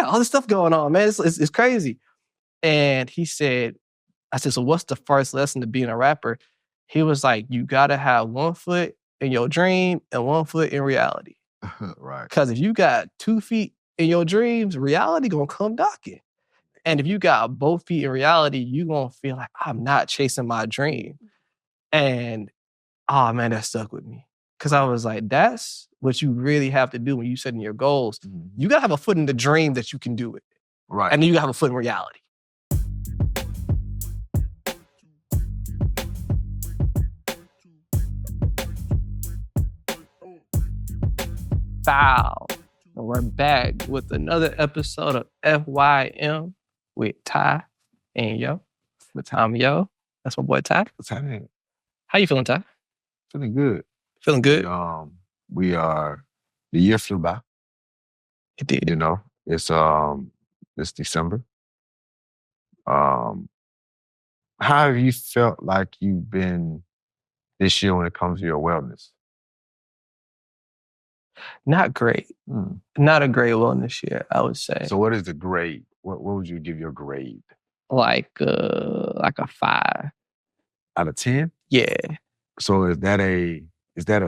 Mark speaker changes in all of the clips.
Speaker 1: got all this stuff going on, man. It's crazy. And he said, I said, so what's the first lesson to being a rapper? He was like, you got to have 1 foot in your dream and 1 foot in reality.
Speaker 2: Right.
Speaker 1: Because if you got 2 feet in your dreams, reality going to come knocking. And if you got both feet in reality, you going to feel like, I'm not chasing my dream. And, oh, man, that stuck with me. Because I was like, that's what you really have to do when you setting your goals.
Speaker 2: Mm-hmm.
Speaker 1: You got to have a foot in the dream that you can do it.
Speaker 2: Right.
Speaker 1: And then you got to have a foot in reality. Foul. And we're back with another episode of FYM with Ty and Yo. I'm Yo. That's my boy Ty.
Speaker 2: What's happening?
Speaker 1: How you feeling, Ty?
Speaker 2: Feeling good.
Speaker 1: Feeling good?
Speaker 2: The year flew by.
Speaker 1: It did.
Speaker 2: You know, it's December. How have you felt like you've been this year when it comes to your wellness?
Speaker 1: Not great. Not a great wellness year, I would say.
Speaker 2: So what is the grade? What would you give your grade?
Speaker 1: Like a 5.
Speaker 2: Out of 10?
Speaker 1: Yeah.
Speaker 2: So is that a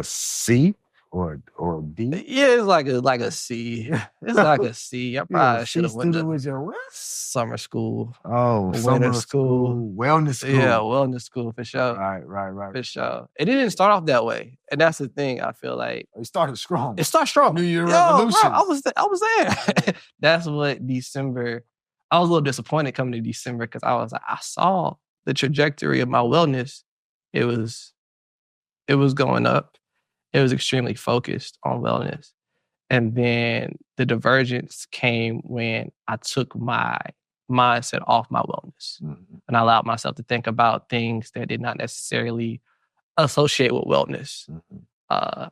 Speaker 2: C or a D?
Speaker 1: Yeah, it's like a C. It's like a C. I probably should have went to
Speaker 2: with your what?
Speaker 1: summer school.
Speaker 2: Oh, summer school, wellness school.
Speaker 1: Yeah, wellness school for sure.
Speaker 2: Right.
Speaker 1: For sure. It didn't start off that way. And that's the thing, I feel like.
Speaker 2: It started strong.
Speaker 1: It started strong.
Speaker 2: New Year resolution.
Speaker 1: Bro, I was there. That's what December, I was a little disappointed coming to December because I was like, I saw the trajectory of my wellness. It was going up. It was extremely focused on wellness. And then the divergence came when I took my mindset off my wellness.
Speaker 2: Mm-hmm.
Speaker 1: And I allowed myself to think about things that did not necessarily associate with wellness.
Speaker 2: Mm-hmm.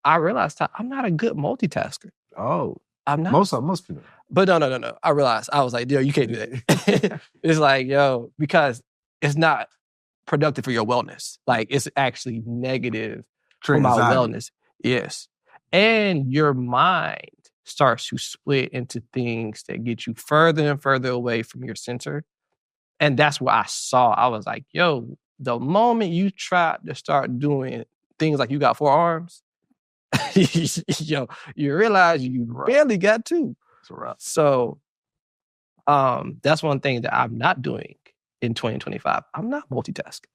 Speaker 1: I realized I'm not a good multitasker.
Speaker 2: Oh.
Speaker 1: I'm not.
Speaker 2: Most people.
Speaker 1: But no. I realized, I was like, yo, you can't do that. It's like, yo, because it's not productive for your wellness. Like, it's actually negative for my wellness. Yes. And your mind starts to split into things that get you further and further away from your center. And that's what I saw. I was like, yo, the moment you try to start doing things like you got 4 arms, yo, you realize you barely got 2. So that's one thing that I'm not doing in 2025. I'm not multitasking.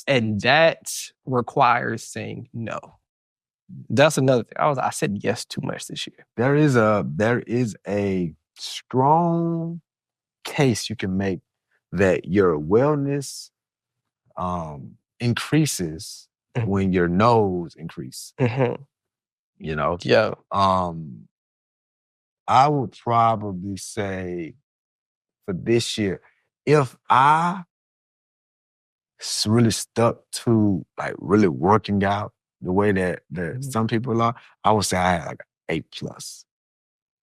Speaker 1: And that requires saying no. That's another thing. I said yes too much this year.
Speaker 2: There is a strong case you can make that your wellness increases when your no's increase.
Speaker 1: Mm-hmm.
Speaker 2: You know?
Speaker 1: Yeah.
Speaker 2: I would probably say for this year, if I really stuck to like really working out the way that some people are, I would say I had like an A+.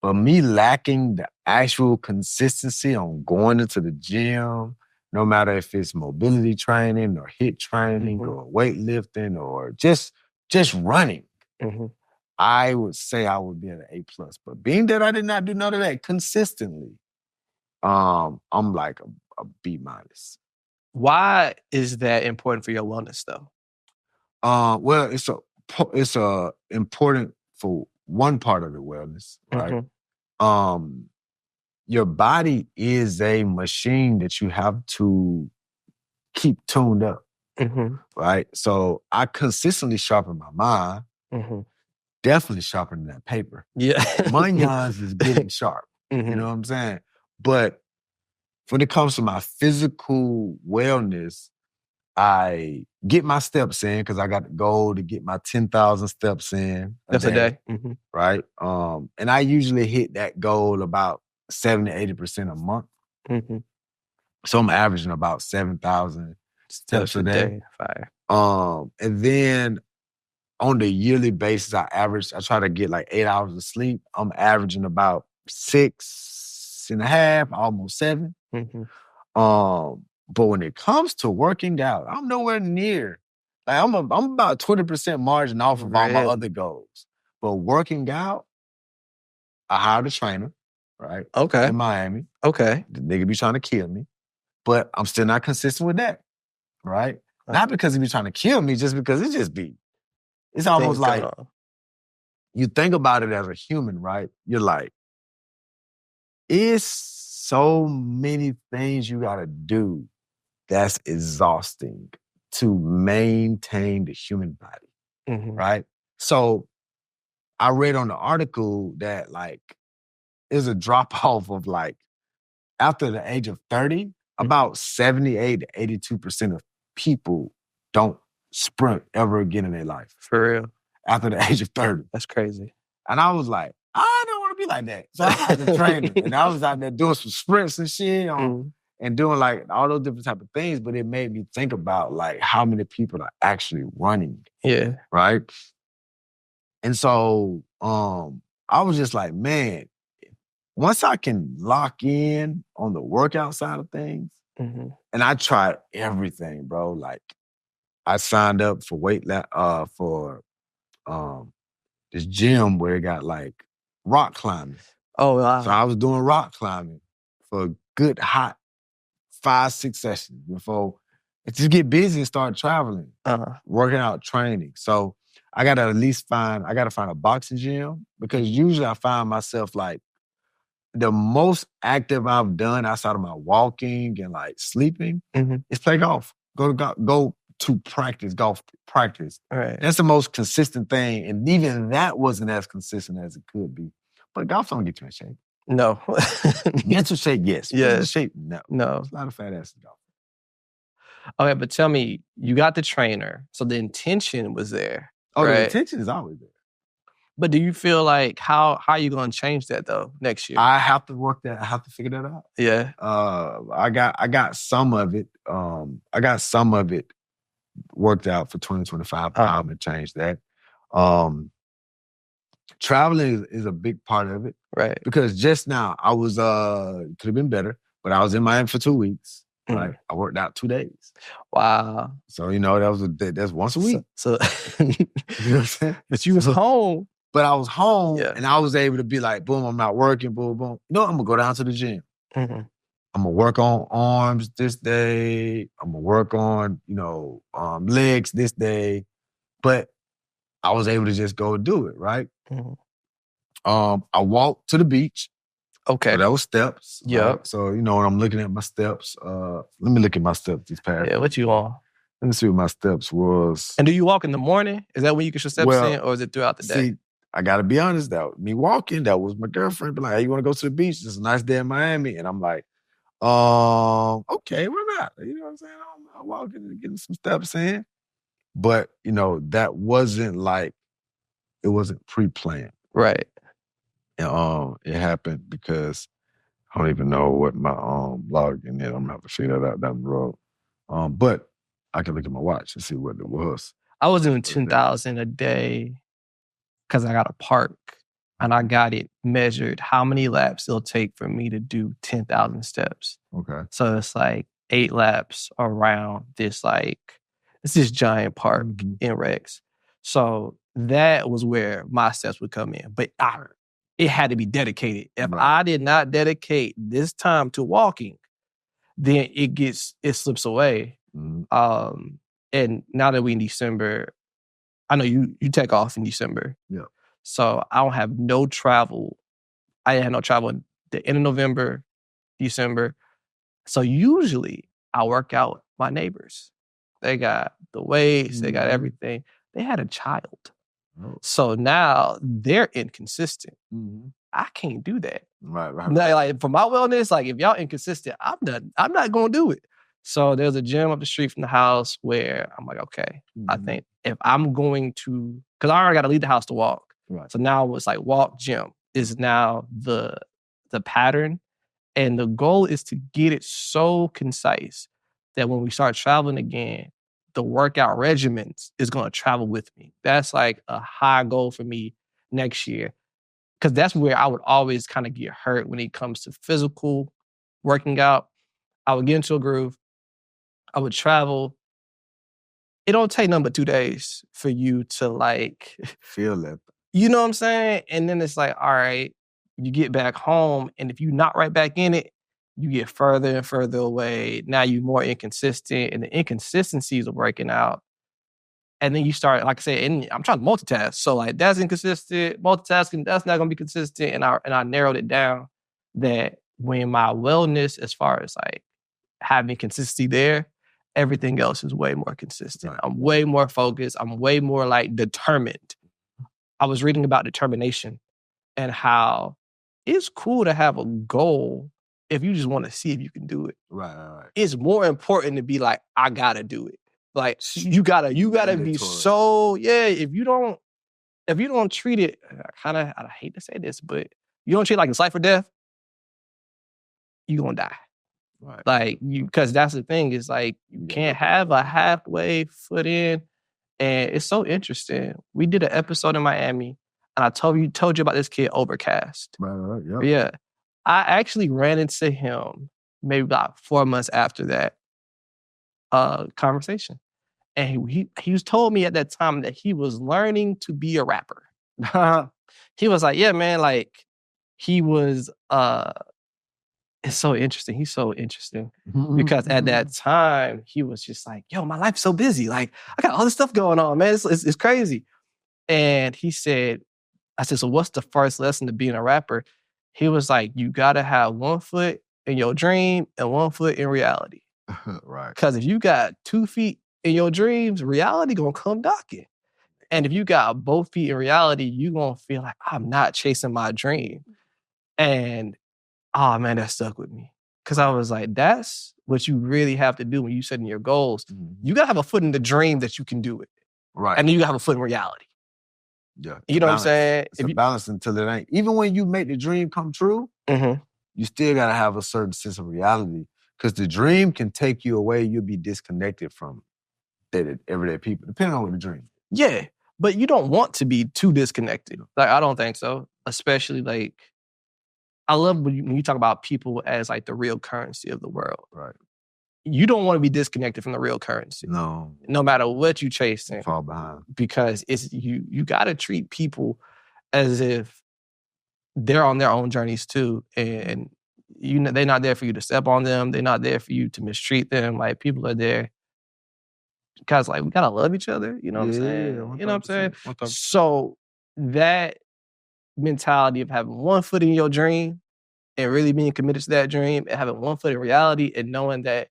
Speaker 2: But me lacking the actual consistency on going into the gym, no matter if it's mobility training or HIIT training or weightlifting or just running, I would say I would be at an A+. But being that I did not do none of that consistently, I'm like a B-.
Speaker 1: Why is that important for your wellness, though?
Speaker 2: Well, it's important for one part of the wellness, right? Your body is a machine that you have to keep tuned up, right? So I consistently sharpen my mind, definitely sharpening that paper.
Speaker 1: Yeah.
Speaker 2: My yawns is getting sharp, you know what I'm saying? But when it comes to my physical wellness, I get my steps in because I got the goal to get my 10,000 steps in a day. Right? And I usually hit that goal about 70 to 80% a month. So I'm averaging about 7,000 steps a day.
Speaker 1: Fire.
Speaker 2: And then on the yearly basis, I try to get like 8 hours of sleep. I'm averaging about 6.5, almost 7. But when it comes to working out, I'm nowhere near. Like I'm about 20% margin off of all my other goals. But working out, I hired a trainer, right?
Speaker 1: Okay.
Speaker 2: In Miami.
Speaker 1: Okay.
Speaker 2: The nigga be trying to kill me. But I'm still not consistent with that, right? Not because he be trying to kill me, just because it just be. It's almost like you think about it as a human, right? You're like, it's so many things you gotta do that's exhausting to maintain the human body, right? So I read on the article that like there's a drop-off of like after the age of 30, about 78 to 82% of people don't sprint ever again in their life.
Speaker 1: For real.
Speaker 2: After the age of 30.
Speaker 1: That's crazy.
Speaker 2: And I was like, I don't want to be like that. So I had to train her. And I was out there doing some sprints and shit and doing like all those different type of things. But it made me think about like how many people are actually running.
Speaker 1: Yeah.
Speaker 2: Right? And so I was just like, man, once I can lock in on the workout side of things, and I tried everything, bro. Like I signed up for this gym where it got like rock climbing.
Speaker 1: Oh, wow.
Speaker 2: So I was doing rock climbing for a good hot 5-6 sessions before I just get busy and start traveling, working out, training. So I gotta find a boxing gym because usually I find myself like the most active I've done outside of my walking and like sleeping is play golf. Go to practice, golf practice.
Speaker 1: Right.
Speaker 2: That's the most consistent thing. And even that wasn't as consistent as it could be. But golf don't get you in shape.
Speaker 1: No.
Speaker 2: Mental shape, yes. Physical shape, no.
Speaker 1: No.
Speaker 2: There's a lot of fat ass in golf.
Speaker 1: Okay, but tell me, you got the trainer, so the intention was there.
Speaker 2: Oh,
Speaker 1: right?
Speaker 2: The intention is always there.
Speaker 1: But do you feel like how are you going to change that though next year?
Speaker 2: I have to work that. I have to figure that out.
Speaker 1: Yeah.
Speaker 2: I got some of it. I got some of it worked out for 2025. I'm gonna change that. Traveling is a big part of it.
Speaker 1: Right.
Speaker 2: Because just now I was could have been better, but I was in Miami for 2 weeks. Right. I worked out 2 days.
Speaker 1: Wow.
Speaker 2: So that's once a week.
Speaker 1: So
Speaker 2: you know what I'm saying?
Speaker 1: But you was home.
Speaker 2: But I was home and I was able to be like, boom, I'm not working, boom, boom. You know what? I'm gonna go down to the gym. I'm gonna work on arms this day. I'm gonna work on, legs this day. But I was able to just go do it, right? I walked to the beach.
Speaker 1: Okay.
Speaker 2: So that was steps.
Speaker 1: Yeah.
Speaker 2: Right? So, when I'm looking at my steps, let me look at my steps these past.
Speaker 1: Yeah, what you on?
Speaker 2: Let me see what my steps was.
Speaker 1: And do you walk in the morning? Is that when you get your steps in, or is it throughout the day?
Speaker 2: See, I gotta be honest, me walking, that was my girlfriend. Be like, hey, you wanna go to the beach? It's a nice day in Miami. And I'm like, okay, why not? You know what I'm saying? I'm walking and getting some steps in. But, that wasn't like, it wasn't pre-planned.
Speaker 1: Right.
Speaker 2: And it happened because I don't even know what my login is. I'm gonna have to figure that out down the road. But I can look at my watch and see what it was.
Speaker 1: I was doing 10,000 a day because I got a park and I got it measured how many laps it'll take for me to do 10,000 steps.
Speaker 2: Okay.
Speaker 1: So it's like 8 laps around this giant park in Rex. So that was where my steps would come in. But it had to be dedicated. If I did not dedicate this time to walking, then it slips away. And now that we in December, I know you take off in December.
Speaker 2: Yeah.
Speaker 1: So I don't have no travel. I had no travel in the end of November, December. So usually I work out my neighbors. They got the weights, they got everything. They had a child. Oh. So now they're inconsistent. I can't do that.
Speaker 2: Right.
Speaker 1: Now, like for my wellness, like if y'all inconsistent, I'm not gonna do it. So there's a gym up the street from the house where I'm like, okay, I think if I'm going to, because I already got to leave the house to walk.
Speaker 2: Right.
Speaker 1: So now it's like walk gym is now the pattern. And the goal is to get it so concise that when we start traveling again, the workout regimens is going to travel with me. That's like a high goal for me next year. Because that's where I would always kind of get hurt when it comes to physical working out. I would get into a groove. I would travel. It don't take nothing but 2 days for you to like...
Speaker 2: feel that.
Speaker 1: You know what I'm saying? And then it's like, all right, you get back home, and if you're not right back in it, you get further and further away. Now you're more inconsistent, and the inconsistencies are breaking out. And then you start, like I said, and I'm trying to multitask. So like that's inconsistent, multitasking, that's not gonna be consistent. And I narrowed it down that when my wellness, as far as like having consistency there, everything else is way more consistent. Right. I'm way more focused. I'm way more like determined. I was reading about determination and how it's cool to have a goal if you just want to see if you can do it.
Speaker 2: Right.
Speaker 1: It's more important to be like, I gotta do it. Like you gotta be so, if you don't treat it, I hate to say this, but you don't treat it like it's life or death, you're gonna die.
Speaker 2: Right.
Speaker 1: Like because that's the thing, is like you can't have a halfway foot in. And it's so interesting. We did an episode in Miami, and I told you about this kid, Overcast.
Speaker 2: Right. Yep.
Speaker 1: Yeah. I actually ran into him maybe about 4 months after that conversation. And he was told me at that time that he was learning to be a rapper. He was like, yeah, man, like he was, it's so interesting. He's so interesting because at that time he was just like, yo, my life's so busy. Like I got all this stuff going on, man. It's crazy. And he said, I said, so what's the first lesson to being a rapper? He was like, you got to have 1 foot in your dream and 1 foot in reality.
Speaker 2: Right.
Speaker 1: Because if you got 2 feet in your dreams, reality gonna come knocking. And if you got both feet in reality, you gonna feel like, I'm not chasing my dream. And, oh man, that stuck with me. Because I was like, that's what you really have to do when you setting your goals. Mm-hmm. You gotta have a foot in the dream that you can do it.
Speaker 2: Right.
Speaker 1: And then you gotta have a foot in reality.
Speaker 2: Yeah.
Speaker 1: You know
Speaker 2: balance.
Speaker 1: What I'm saying?
Speaker 2: It's a balance until it ain't. Even when you make the dream come true, you still gotta have a certain sense of reality. Because the dream can take you away, you'll be disconnected from everyday people, depending on what the dream.
Speaker 1: Yeah, but you don't want to be too disconnected. Like, I don't think so. Especially, like, I love when you talk about people as, like, the real currency of the world.
Speaker 2: Right.
Speaker 1: You don't want to be disconnected from the real currency.
Speaker 2: No.
Speaker 1: No matter what you chasing.
Speaker 2: Fall behind. Because
Speaker 1: it's you got to treat people as if they're on their own journeys, too. And, they're not there for you to step on them. They're not there for you to mistreat them. Like, people are there because, like, we gotta love each other. You know what I'm saying? 100%. You know what I'm saying? 100%. So that mentality of having 1 foot in your dream and really being committed to that dream and having 1 foot in reality and knowing that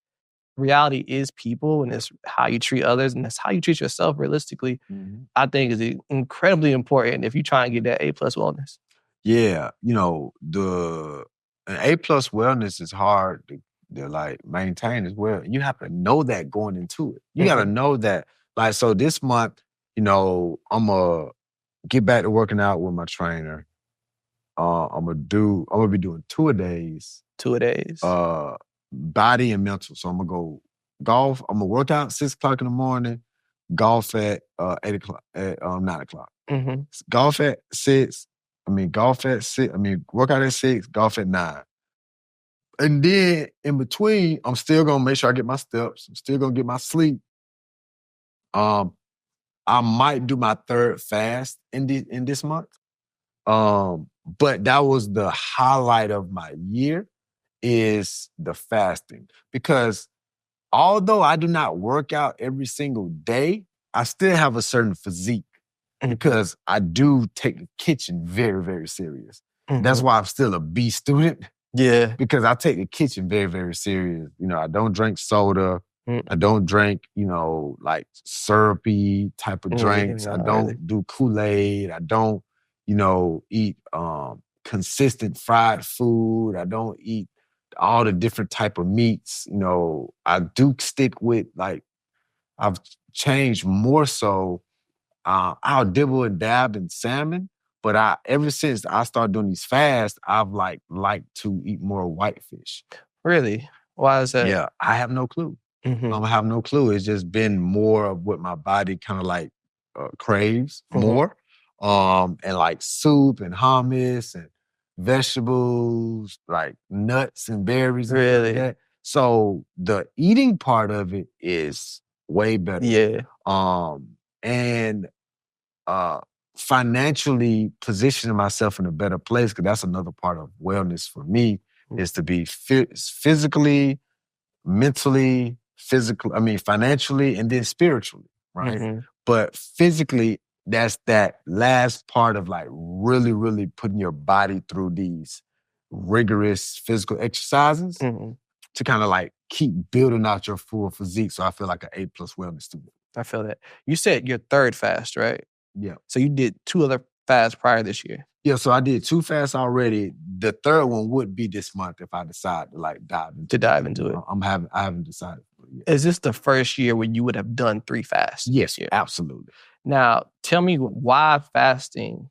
Speaker 1: reality is people and it's how you treat others and that's how you treat yourself realistically, I think is incredibly important if you're trying to get that A+ wellness.
Speaker 2: Yeah. An A+ wellness is hard to like maintain as well. You have to know that going into it. You got to know that. Like, so this month, I'm gonna get back to working out with my trainer. I'm gonna be doing 2-a-days.
Speaker 1: 2-a-days.
Speaker 2: Body and mental. So I'm gonna go golf. I'm gonna work out at 6 o'clock in the morning. Golf at 8 o'clock. At 9 o'clock. Golf at 6. Work out at 6. Golf at 9. And then in between, I'm still gonna make sure I get my steps. I'm still gonna get my sleep. I might do my 3rd fast in this month. But that was the highlight of my year, is the fasting. Because although I do not work out every single day, I still have a certain physique because I do take the kitchen very, very serious. That's why I'm still a B student.
Speaker 1: Yeah.
Speaker 2: Because I take the kitchen very, very serious. I don't drink soda. I don't drink, like syrupy type of drinks. I don't do Kool-Aid. I don't, eat consistent fried food. I don't eat all the different type of meats. I do stick with, like, I've changed more so. I'll dibble and dab in salmon. But ever since I started doing these fasts, I've liked to eat more whitefish.
Speaker 1: Really? Why is that?
Speaker 2: Yeah, I have no clue. I have no clue. It's just been more of what my body kind of like craves more. And like soup and hummus and vegetables, like nuts and berries.
Speaker 1: Really?
Speaker 2: And that. So the eating part of it is way better.
Speaker 1: Yeah.
Speaker 2: And financially positioning myself in a better place, because that's another part of wellness for me, is to be physically, mentally, financially, and then spiritually, right?
Speaker 1: Mm-hmm.
Speaker 2: But physically, that's that last part of like really, really putting your body through these rigorous physical exercises to kind of like keep building out your full physique. So I feel like an A+ wellness student.
Speaker 1: I feel that. You said your third fast, right?
Speaker 2: Yeah.
Speaker 1: So you did 2 other fasts prior this year.
Speaker 2: Yeah, so I did 2 fasts already. The third one would be this month if I decide to like dive into it. I haven't decided yet.
Speaker 1: Is this the first year when you would have done 3 fasts?
Speaker 2: Yes, absolutely.
Speaker 1: Now, tell me why fasting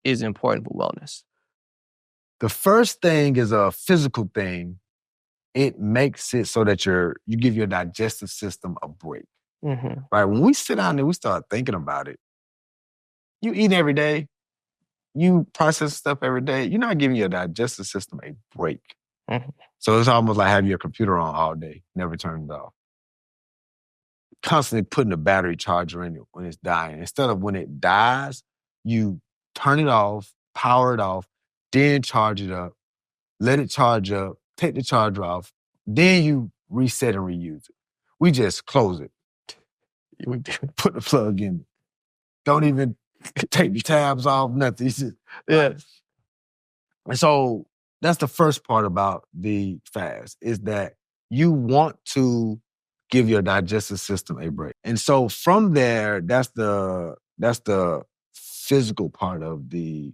Speaker 1: is important for wellness.
Speaker 2: The first thing is a physical thing. It makes it so that you give your digestive system a break.
Speaker 1: Mm-hmm.
Speaker 2: Right? When we sit down there, we start thinking about it. You eat every day. You process stuff every day. You're not giving your digestive system a break.
Speaker 1: Mm-hmm.
Speaker 2: So it's almost like having your computer on all day, never turning it off. Constantly putting a battery charger in it when it's dying. Instead of when it dies, you turn it off, power it off, then charge it up, let it charge up, take the charger off, then you reset and reuse it. We just close it. Put the plug in it. Don't even take the tabs off, nothing. It's just,
Speaker 1: yeah.
Speaker 2: And so that's the first part about the fast, is that you want to give your digestive system a break. And so from there, that's the physical part of the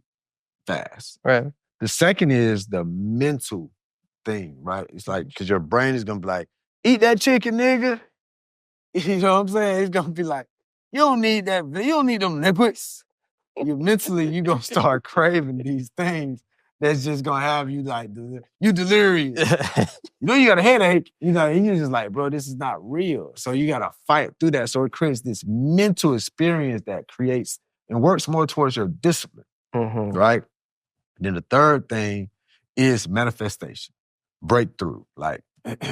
Speaker 2: fast.
Speaker 1: Right.
Speaker 2: The second is the mental thing, right? It's like, because your brain is going to be like, eat that chicken, nigga. You know what I'm saying? It's going to be like, you don't need that. You don't need them nippers. You're going to start craving these things that's just going to have you like, you delirious. You know you got a headache, and you're just like, bro, this is not real. So you got to fight through that. So it creates this mental experience that creates and works more towards your discipline, right? And then the third thing is manifestation, breakthrough. Like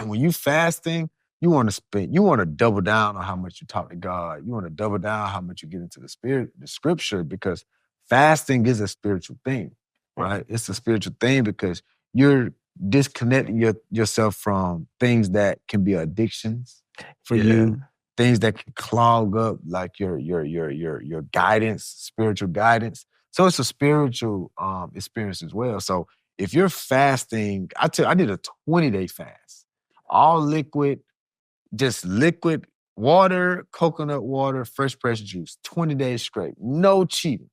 Speaker 2: when you fasting, you want to double down on how much you talk to God. You want to double down how much you get into the spirit, the scripture, because fasting is a spiritual thing, right? It's a spiritual thing because you're disconnecting yourself from things that can be addictions for you, things that can clog up like your guidance, spiritual guidance. So it's a spiritual experience as well. So if you're fasting, I did a 20-day fast, all liquid, just liquid water, coconut water, fresh pressed juice, 20 days straight, no cheating,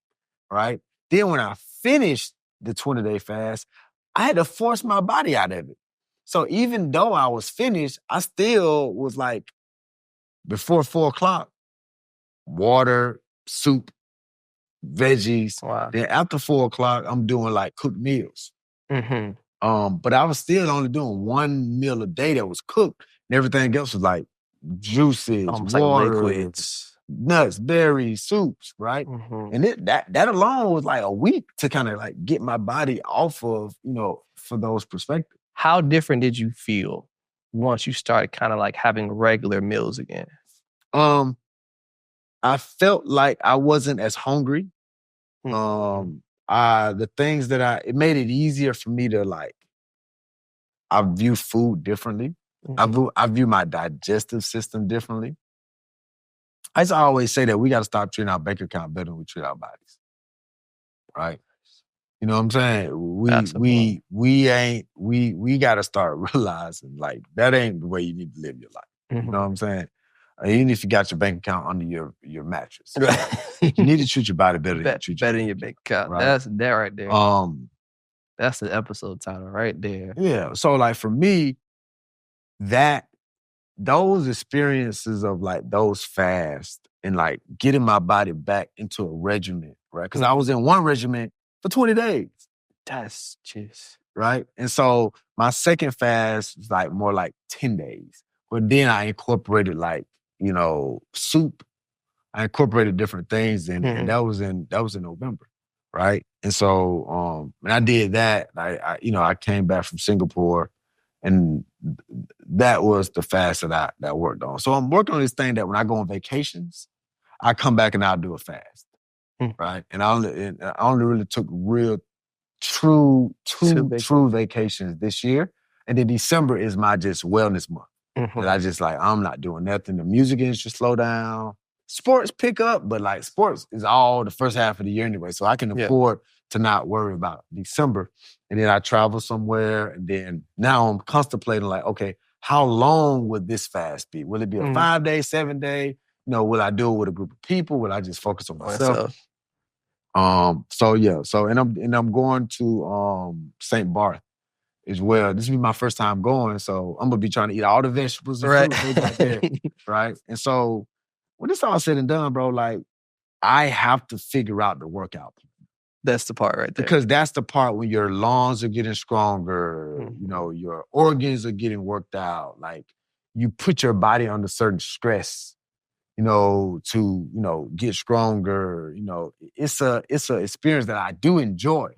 Speaker 2: right? Then when I finished the 20-day fast, I had to force my body out of it. So even though I was finished, I still was like, before 4 o'clock, water, soup, veggies.
Speaker 1: Wow.
Speaker 2: Then after 4 o'clock, I'm doing like cooked meals. But I was still only doing 1 meal a day that was cooked, and everything else was like juices,
Speaker 1: almost
Speaker 2: water,
Speaker 1: like liquids,
Speaker 2: nuts, berries, soups, right? And that alone was like a week to kind of like get my body off of, for those perspectives.
Speaker 1: How different did you feel once you started kind of like having regular meals again?
Speaker 2: I felt like I wasn't as hungry. The things that it made it easier for me to like, I view food differently. I view my digestive system differently. I used to always say that we got to stop treating our bank account better than we treat our bodies. Right? You know what I'm saying? We got to start realizing like that ain't the way you need to live your life. You know what I'm saying? Even if you got your bank account under your mattress, right? You need to treat your body better than you treat
Speaker 1: your bank account. Right? That's that right there. That's the episode title right there.
Speaker 2: Yeah. So like for me, those experiences of like those fasts and like getting my body back into a regimen, right? Because I was in one regimen for 20 days.
Speaker 1: That's just
Speaker 2: right. And so my second fast was like more like 10 days. But then I incorporated like, soup. I incorporated different things and that was in November. Right. And so when I did that, I came back from Singapore and that was the fast that I worked on. So I'm working on this thing that when I go on vacations, I come back and I'll do a fast. right? And I only really took real true vacations this year. And then December is my just wellness month. That I just like, I'm not doing nothing. The music industry slow down. Sports pick up, but like sports is all the first half of the year anyway. So I can afford to not worry about December. And then I travel somewhere. And then now I'm contemplating like, okay, how long would this fast be? Will it be a 5-day, 7-day? You know, will I do it with a group of people? Will I just focus on myself? And I'm going to St. Barth as well. This will be my first time going, so I'm gonna be trying to eat all the vegetables and fruit they got there, right? And so when it's all said and done, bro, like I have to figure out the workout.
Speaker 1: That's the part right there.
Speaker 2: Because that's the part when your lungs are getting stronger, you know, your organs are getting worked out. Like you put your body under certain stress, you know, to, you know, get stronger. You know, it's a experience that I do enjoy.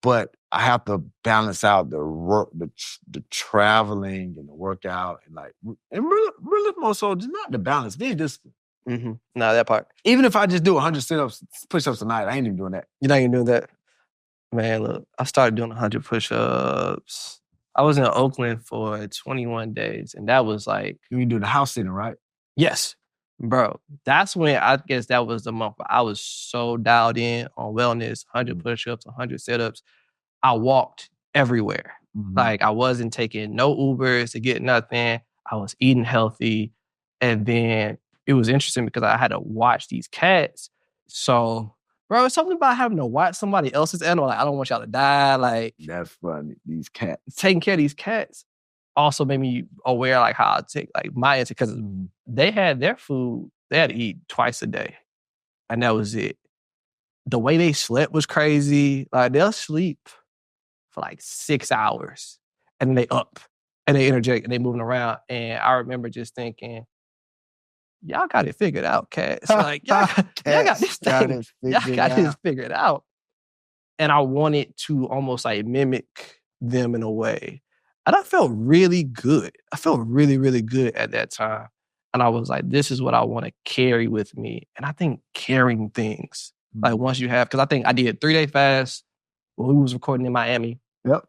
Speaker 2: But I have to balance out the traveling and the workout and like, and really more so, just not the balance, being disciplined.
Speaker 1: No, that part.
Speaker 2: Even if I just do 100 sit-ups, push-ups a night, I ain't even doing that.
Speaker 1: You're not even doing that? Man, look, I started doing 100 push-ups. I was in Oakland for 21 days, and that was like...
Speaker 2: You mean doing the house sitting, right?
Speaker 1: Yes. Bro, that's when I guess that was the month I was so dialed in on wellness, 100 push-ups, 100 sit-ups. I walked everywhere. Like I wasn't taking no Ubers to get nothing. I was eating healthy. And then it was interesting because I had to watch these cats. So, bro, it's something about having to watch somebody else's animal. Like, I don't want y'all to die. Like,
Speaker 2: that's funny. These cats.
Speaker 1: Taking care of these cats also made me aware like how I take like my intake, because they had their food, they had to eat twice a day. And that was it. The way they slept was crazy. Like they'll sleep for like 6 hours and then they up and they energetic and they moving around. And I remember just thinking, y'all got it figured out, cats. Like y'all got this thing. Y'all got this figured out. And I wanted to almost like mimic them in a way. And I felt really good. I felt really, really good at that time. And I was like, this is what I want to carry with me. And I think carrying things, like once you have, because I think I did a 3-day fast when we was recording in Miami.
Speaker 2: Yep.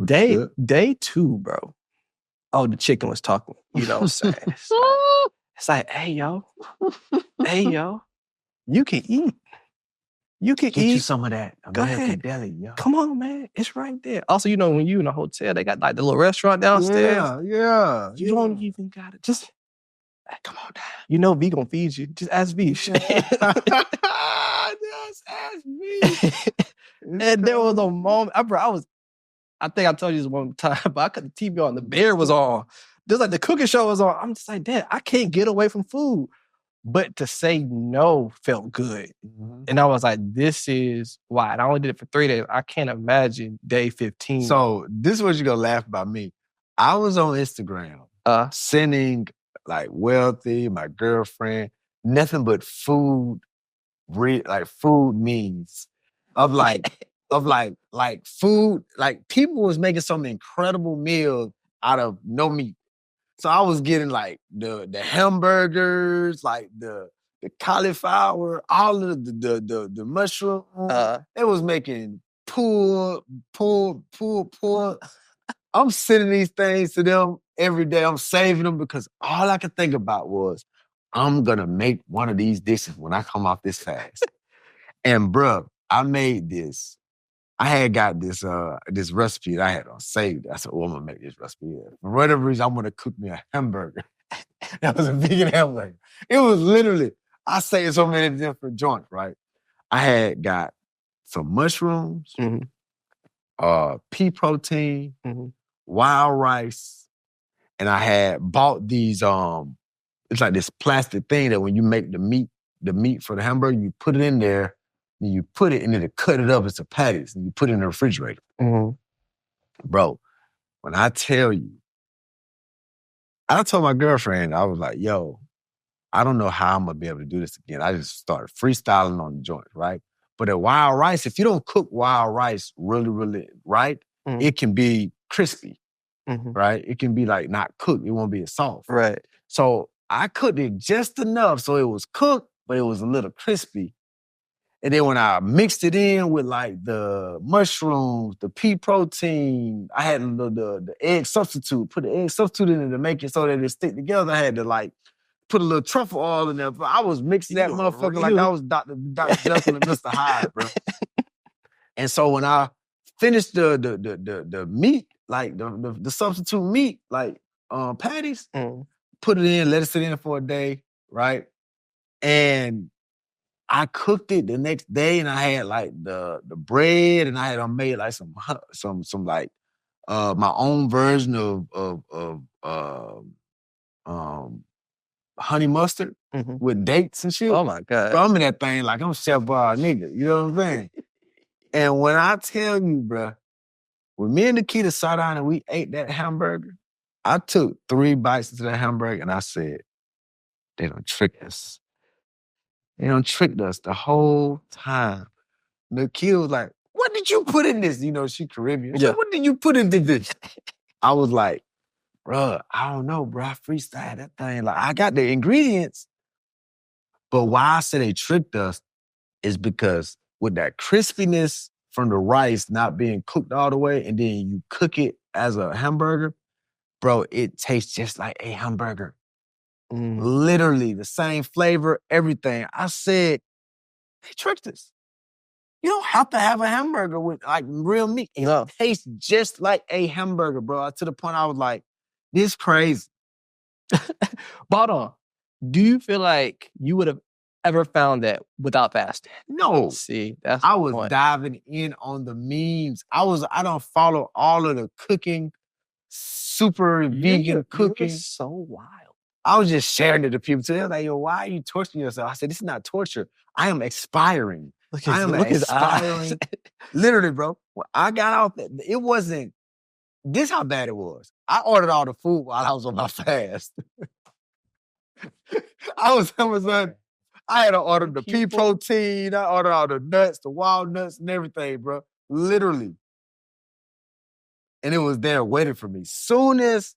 Speaker 1: Day 2, bro. Oh, the chicken was talking. You know what I'm saying? It's like, hey, yo, you can eat. You can
Speaker 2: Get
Speaker 1: eat.
Speaker 2: you some of that.
Speaker 1: Go ahead.
Speaker 2: Deli, yo.
Speaker 1: Come on, man. It's right there. Also, you know, when you in a hotel, they got like the little restaurant downstairs.
Speaker 2: Yeah.
Speaker 1: You don't even got it. Just, hey, come on down. You know V gonna feed you. Just ask V.
Speaker 2: Just ask me.
Speaker 1: And there was a moment, I think I told you this one time, but I cut the TV on. The Bear was on. There's like the cooking show was on. I'm just like, Dad, I can't get away from food. But to say no felt good. And I was like, this is why. And I only did it for 3 days. I can't imagine day 15.
Speaker 2: So this is what you're going to laugh about me. I was on Instagram sending like Wealthy, my girlfriend, nothing but food, like food memes of food. Like people was making some incredible meal out of no meat. So I was getting like the hamburgers, like the cauliflower, all of the mushroom. It was making pull. I'm sending these things to them every day. I'm saving them because all I could think about was, I'm gonna make one of these dishes when I come off this fast. And bruh, I made this. I had got this recipe that I had on saved. I said, I'm gonna make this recipe. For whatever reason, I'm gonna cook me a hamburger. That was a vegan hamburger. It was literally, I say so many different joints, right? I had got some mushrooms, pea protein, wild rice, and I had bought these, it's like this plastic thing that when you make the meat for the hamburger, you put it in there, and you put it, and then to cut it up into patties, and you put it in the refrigerator. Bro, when I tell you, I told my girlfriend, I was like, yo, I don't know how I'm going to be able to do this again. I just started freestyling on the joint, right? But at wild rice, if you don't cook wild rice really, really right, it can be crispy, right? It can be like not cooked. It won't be as soft.
Speaker 1: Right.
Speaker 2: So I cooked it just enough so it was cooked, but it was a little crispy. And then when I mixed it in with like the mushrooms, the pea protein, I had the egg substitute, put the egg substitute in it to make it so that it stick together. I had to like put a little truffle oil in there. But I was mixing that motherfucker like I was Dr. Jekyll and Mr. Hyde, bro. And so when I finished the meat, like the substitute meat, like patties, put it in, let it sit in for a day, right? And I cooked it the next day, and I had like the bread, and I had made like some like my own version of honey mustard with dates and shit.
Speaker 1: Oh my God.
Speaker 2: Bro, I'm in that thing like I'm Chef Bar nigga. You know what I'm saying? And when I tell you, bro, when me and Nikita sat down and we ate that hamburger, I took 3 bites into that hamburger and I said, they done tricked us. They done tricked us the whole time. Nikita was like, what did you put in this? You know, she Caribbean. She said, what did you put into this? I was like, bro, I don't know, bro. I freestyled that thing. Like, I got the ingredients. But why I say they tricked us is because with that crispiness from the rice not being cooked all the way, and then you cook it as a hamburger, bro, it tastes just like a hamburger. Literally the same flavor, everything. I said, they tricked us. You don't have to have a hamburger with like real meat. It tastes just like a hamburger, bro. To the point I was like, this crazy.
Speaker 1: But hold on. Do you feel like you would have ever found that without fasting?
Speaker 2: No.
Speaker 1: See, that's
Speaker 2: I was diving in on the memes. I don't follow all of the cooking, super vegan cooking.
Speaker 1: You're so wild.
Speaker 2: I was just sharing it to people. They're like, yo, why are you torturing yourself? I said, this is not torture. I am expiring. I am expiring. Literally, bro. When I got out, it wasn't, this how bad it was. I ordered all the food while I was on my fast. I had to order the pea protein. I ordered all the nuts, the walnuts and everything, bro. Literally. And it was there waiting for me. Soon as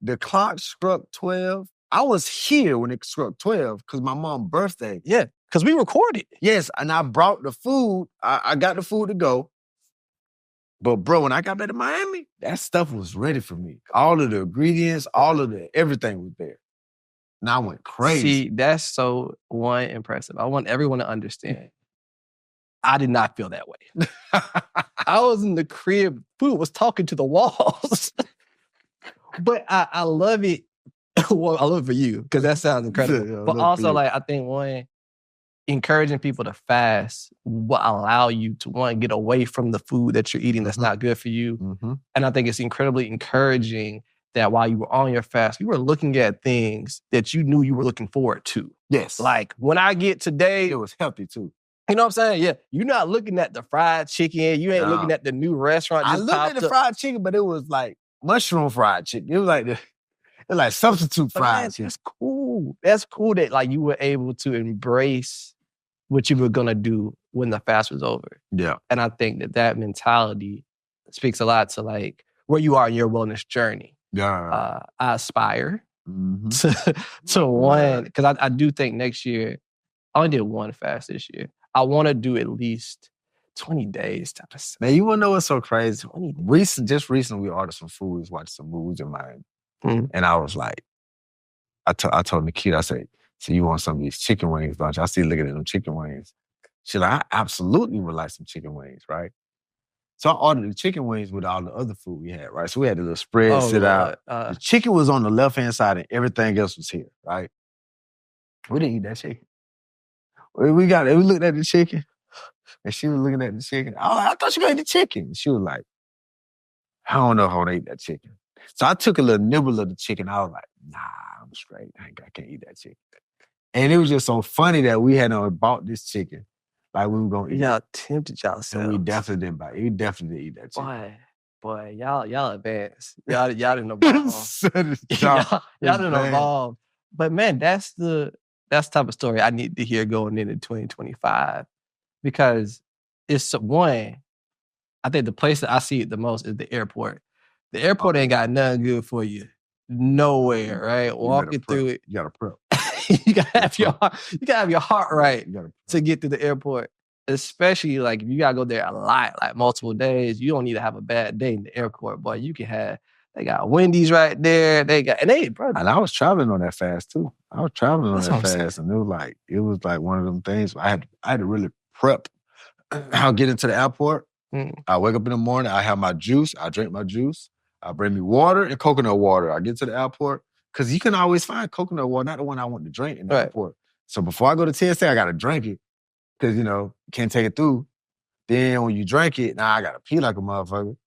Speaker 2: the clock struck 12, I was here when it struck 12 because my mom's birthday.
Speaker 1: Yeah, because we recorded.
Speaker 2: Yes, and I brought the food. I got the food to go. But bro, when I got back to Miami, that stuff was ready for me. All of the ingredients, all of the, everything was there. And I went crazy.
Speaker 1: See, that's so impressive. I want everyone to understand. I did not feel that way. I was in the crib, food was talking to the walls. But I love it. Well, I love it for you, because that sounds incredible. Yeah, but also, like, I think encouraging people to fast will allow you to get away from the food that you're eating that's not good for you. And I think it's incredibly encouraging that while you were on your fast, you were looking at things that you knew you were looking forward to.
Speaker 2: Yes.
Speaker 1: Like, when I get today...
Speaker 2: It was healthy, too.
Speaker 1: You know what I'm saying? Yeah. You're not looking at the fried chicken. You ain't looking at the new restaurant.
Speaker 2: I looked at the fried chicken, but it was like mushroom fried chicken. It was like substitute fried chicken.
Speaker 1: That's cool. That's cool that like you were able to embrace what you were gonna do when the fast was over.
Speaker 2: Yeah.
Speaker 1: And I think that mentality speaks a lot to like where you are in your wellness journey.
Speaker 2: Yeah.
Speaker 1: I aspire to one, because I do think next year, I only did one fast this year. I want to do at least 20 days.
Speaker 2: Man, you want to know what's so crazy? Just recently, we ordered some food. We was watching some movies in Miami. And I was like, I told Nikita, I said, so you want some of these chicken wings, don't you? I see looking at them chicken wings. She's like, I absolutely would like some chicken wings, right? So I ordered the chicken wings with all the other food we had, right? So we had the little spread sit out. The chicken was on the left-hand side and everything else was here, right? We didn't eat that chicken. We looked at the chicken and she was looking at the chicken. I thought you were going to eat the chicken. She was like, I don't know how to eat that chicken. So I took a little nibble of the chicken. I was like, nah, I'm straight. I can't eat that chicken. And it was just so funny that we had bought this chicken. Like we were going to eat.
Speaker 1: Y'all tempted yourselves.
Speaker 2: And we definitely didn't buy it. We definitely didn't eat that chicken.
Speaker 1: Boy, y'all advanced. Y'all didn't evolve. y'all didn't evolve. But man, that's the type of story I need to hear going into 2025. Because it's one, I think the place that I see it the most is the airport. The airport ain't got nothing good for you. Nowhere, right? Walking through it.
Speaker 2: You gotta prep.
Speaker 1: you gotta have your heart right to get to the airport. especially like if you gotta go there a lot, like multiple days, you don't need to have a bad day in the airport, but you can have. They got Wendy's right there. Bro.
Speaker 2: And I was traveling on that fast too. I was traveling on that fast, and it was like one of them things. I had to really prep. I'll get into the airport. I wake up in the morning. I have my juice. I drink my juice. I bring me water and coconut water. I get to the airport because you can always find coconut water, not the one I want to drink in the airport. So before I go to TSA, I got to drink it because, can't take it through. Then when you drink it, now I got to pee like a motherfucker.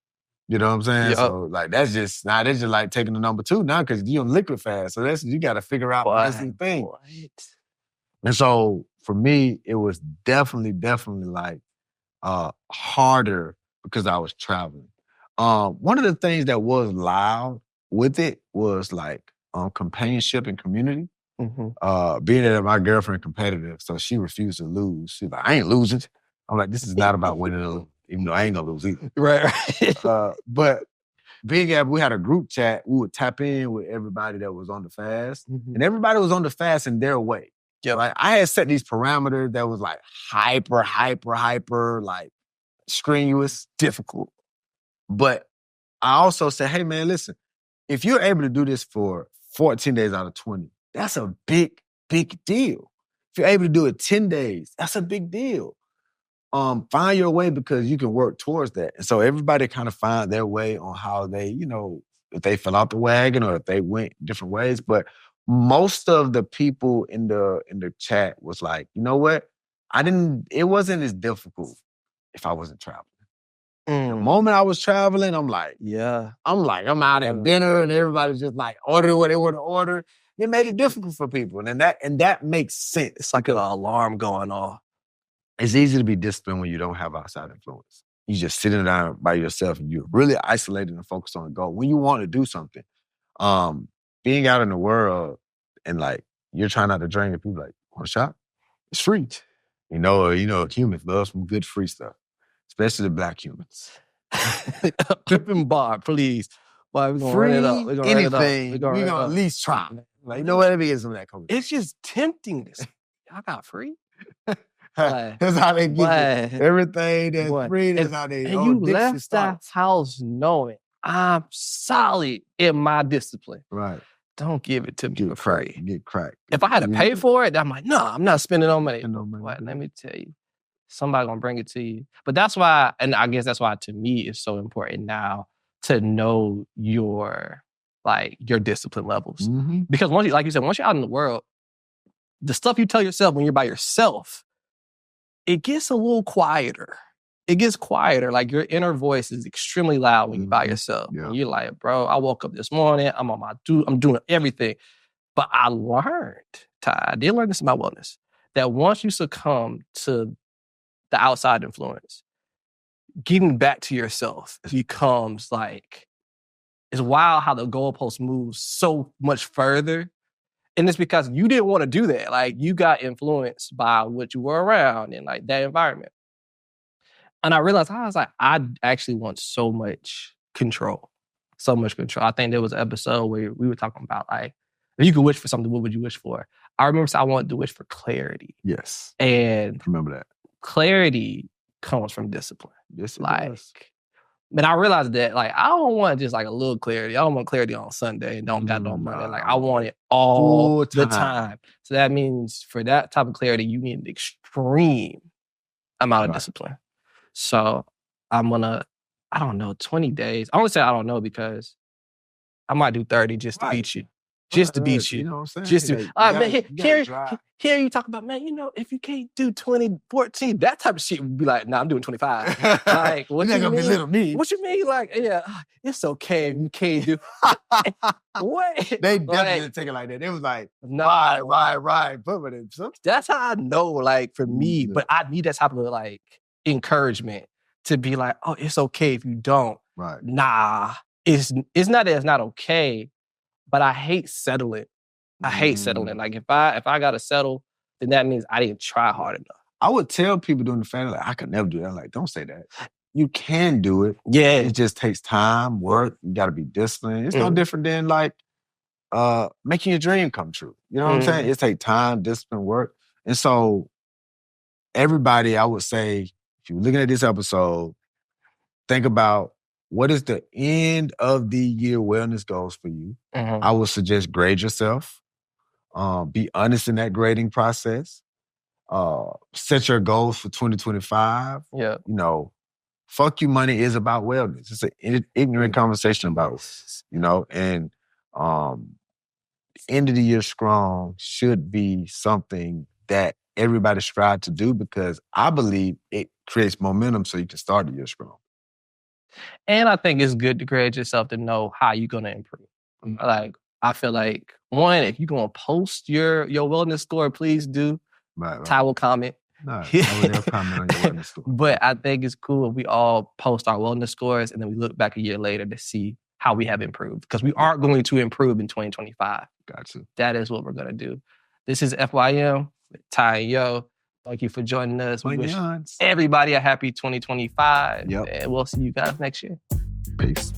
Speaker 2: You know what I'm saying? Yep. So that's just like taking the number 2 now because you on liquid fast. So you got to figure out what's the thing. What? And so for me, it was definitely like harder because I was traveling. One of the things that was loud with it was like companionship and community. Mm-hmm. Being that my girlfriend competitive, so she refused to lose. She's like, I ain't losing. I'm like, this is not about winning or losing, even though I ain't gonna lose either. Right. But being that we had a group chat, we would tap in with everybody that was on the fast. Mm-hmm. And everybody was on the fast in their way. Yep. Like I had set these parameters that was like hyper, like strenuous, difficult. But I also said, hey man, listen, if you're able to do this for 14 days out of 20, that's a big deal. If you're able to do it 10 days, that's a big deal. Find your way because you can work towards that. And so everybody kind of find their way on how they, if they fell out the wagon or if they went different ways. But most of the people in the chat was like, you know what? It wasn't as difficult if I wasn't traveling. The moment I was traveling, I'm like, I'm out at dinner and everybody's just like ordering what they want to order. It made it difficult for people. And that makes sense.
Speaker 1: It's like an alarm going off.
Speaker 2: It's easy to be disciplined when you don't have outside influence. You just sitting down by yourself and you're really isolated and focused on a goal. When you want to do something, being out in the world and like you're trying not to drink and people like, want a shot? It's free. Humans love some good free stuff, especially the black humans.
Speaker 1: Clipping bar, please. Boy, we're gonna
Speaker 2: free
Speaker 1: run it up. We're gonna
Speaker 2: anything. We're gonna at least try. Like, you know what? Let me get some of that coke.
Speaker 1: It's just tempting. Y'all got free?
Speaker 2: That's how they get it. Everything that's free, that's how they.
Speaker 1: And you left that house knowing I'm solid in my discipline.
Speaker 2: Right.
Speaker 1: Don't give it to me for free.
Speaker 2: Get cracked.
Speaker 1: If I had to pay for it, I'm like, no, I'm not spending no money. Let me tell you, somebody gonna bring it to you. But that's why, and I guess that's why to me it's so important now to know your discipline levels. Mm-hmm. Because once you're out in the world, the stuff you tell yourself when you're by yourself, it gets a little quieter. It gets quieter. Like your inner voice is extremely loud when you're by yourself. Yeah. And you're like, bro, I woke up this morning, I'm doing everything. But I did learn this in my wellness, that once you succumb to the outside influence, getting back to yourself becomes like, it's wild how the goalpost moves so much further. And it's because you didn't want to do that. Like you got influenced by what you were around and like that environment. And I realized, I actually want so much control. So much control. I think there was an episode where we were talking about like, if you could wish for something, what would you wish for? I remember I wanted to wish for clarity.
Speaker 2: Yes.
Speaker 1: And
Speaker 2: I remember that.
Speaker 1: Clarity comes from discipline.
Speaker 2: Yes, it does.
Speaker 1: But I realized that, like, I don't want just like a little clarity. I don't want clarity on Sunday and don't got no money. Like, I want it all the time. So that means for that type of clarity, you need an extreme amount of discipline. So I'm gonna, 20 days. I only say I don't know because I might do 30 just to beat you. Just to beat you.
Speaker 2: You know what I'm saying?
Speaker 1: Just to, here you talk about, man, if you can't do 20, 14, that type of shit would be like, nah, I'm doing 25. Like, what you mean?
Speaker 2: Gonna belittle me.
Speaker 1: What you mean? Like, yeah, it's okay if you can't do. What?
Speaker 2: They definitely didn't take it like that. They was like, right.
Speaker 1: That's how I know, like, for me, but I need that type of, like, encouragement to be like, oh, it's okay if you don't.
Speaker 2: Right.
Speaker 1: Nah, it's not that it's not okay, but I hate settling. Like if I gotta settle, then that means I didn't try hard enough.
Speaker 2: I would tell people during the family, like, I could never do that. I'm like, don't say that. You can do it.
Speaker 1: Yeah.
Speaker 2: It just takes time, work. You gotta be disciplined. It's no different than like making your dream come true. You know what I'm saying? It takes time, discipline, work. And so everybody, I would say, if you're looking at this episode, think about what is the end of the year wellness goals for you.
Speaker 1: Mm-hmm.
Speaker 2: I would suggest grade yourself. Be honest in that grading process. Set your goals for 2025.
Speaker 1: Yeah.
Speaker 2: You know, fuck you money is about wellness. It's an ignorant conversation about, you know, and end of the year strong should be something that everybody strive to do, because I believe it creates momentum so you can start the year strong.
Speaker 1: And I think it's good to grade yourself to know how you're going to improve. Like, I feel like, one, if you're going to post your wellness score, please do.
Speaker 2: Right.
Speaker 1: Ty will comment.
Speaker 2: No, I would never comment on your wellness score.
Speaker 1: But I think it's cool if we all post our wellness scores and then we look back a year later to see how we have improved. Because we are going to improve in 2025.
Speaker 2: Gotcha.
Speaker 1: That is what we're going to do. This is FYM with Ty and Yo. Thank you for joining us. We wish everybody a happy 2025.
Speaker 2: Yep.
Speaker 1: And we'll see you guys next year.
Speaker 2: Peace.